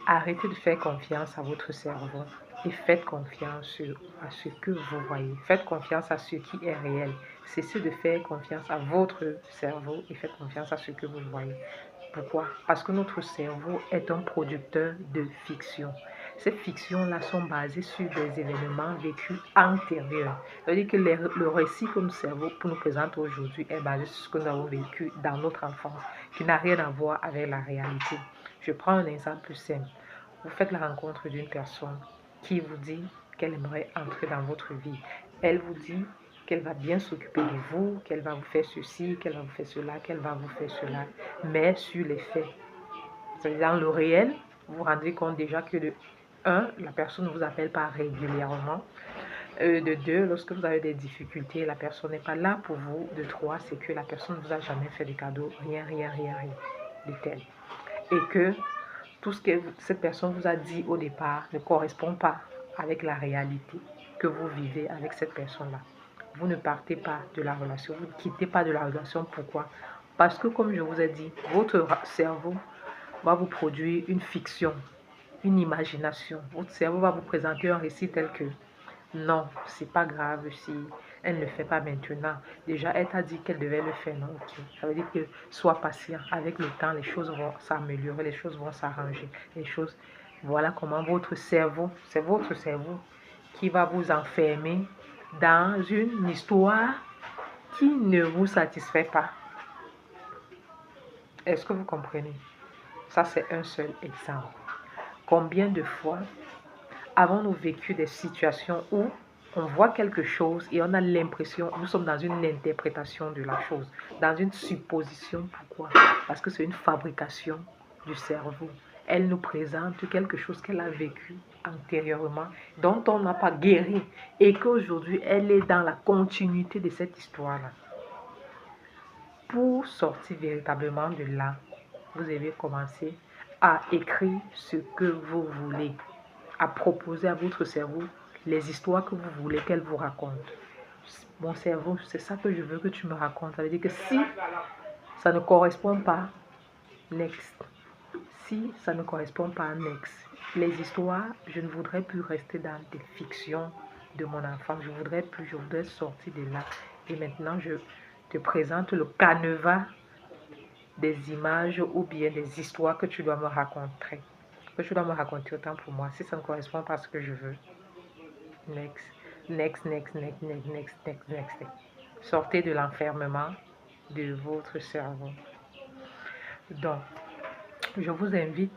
Arrêtez de faire confiance à votre cerveau et faites confiance à ce que vous voyez. Faites confiance à ce qui est réel. Cessez de faire confiance à votre cerveau et faites confiance à ce que vous voyez. Pourquoi? Parce que notre cerveau est un producteur de fiction. Ces fictions-là sont basées sur des événements vécus antérieurs. C'est-à-dire que le récit que notre cerveau nous présente aujourd'hui est basé sur ce que nous avons vécu dans notre enfance, qui n'a rien à voir avec la réalité. Je prends un exemple plus simple. Vous faites la rencontre d'une personne qui vous dit qu'elle aimerait entrer dans votre vie. Elle vous dit qu'elle va bien s'occuper de vous, qu'elle va vous faire ceci, qu'elle va vous faire cela, qu'elle va vous faire cela. Mais sur les faits, c'est-à-dire dans le réel, vous vous rendez compte déjà que de 1, la personne ne vous appelle pas régulièrement. De 2, lorsque vous avez des difficultés, la personne n'est pas là pour vous. De 3, c'est que la personne ne vous a jamais fait de cadeaux, rien de tel. Et que tout ce que cette personne vous a dit au départ ne correspond pas avec la réalité que vous vivez avec cette personne-là. Vous ne partez pas de la relation, vous ne quittez pas de la relation. Pourquoi? Parce que, comme je vous ai dit, votre cerveau va vous produire une fiction, une imagination. Votre cerveau va vous présenter un récit tel que non, c'est pas grave si elle ne le fait pas maintenant. Déjà, elle t'a dit qu'elle devait le faire, non? Ok. Ça veut dire que sois patient. Avec le temps, les choses vont s'améliorer, les choses vont s'arranger. Les choses, voilà comment votre cerveau, c'est votre cerveau qui va vous enfermer dans une histoire qui ne vous satisfait pas. Est-ce que vous comprenez? Ça, c'est un seul exemple. Combien de fois avons-nous vécu des situations où on voit quelque chose et on a l'impression, nous sommes dans une interprétation de la chose, dans une supposition. Pourquoi? Parce que c'est une fabrication du cerveau. Elle nous présente quelque chose qu'elle a vécu antérieurement, dont on n'a pas guéri, et qu'aujourd'hui, elle est dans la continuité de cette histoire-là. Pour sortir véritablement de là, vous devez commencer à écrire ce que vous voulez, à proposer à votre cerveau les histoires que vous voulez qu'elle vous raconte. Mon cerveau, c'est ça que je veux que tu me racontes. Ça veut dire que si ça ne correspond pas, next. Si ça ne correspond pas, next. Les histoires, je ne voudrais plus rester dans des fictions de mon enfant. Je voudrais sortir de là. Et maintenant, je te présente le canevas des images ou bien des histoires que tu dois me raconter. Que tu dois me raconter autant pour moi. Si ça ne correspond pas à ce que je veux, next, next, next, next, next, next, next, next. Sortez de l'enfermement de votre cerveau. Donc, je vous invite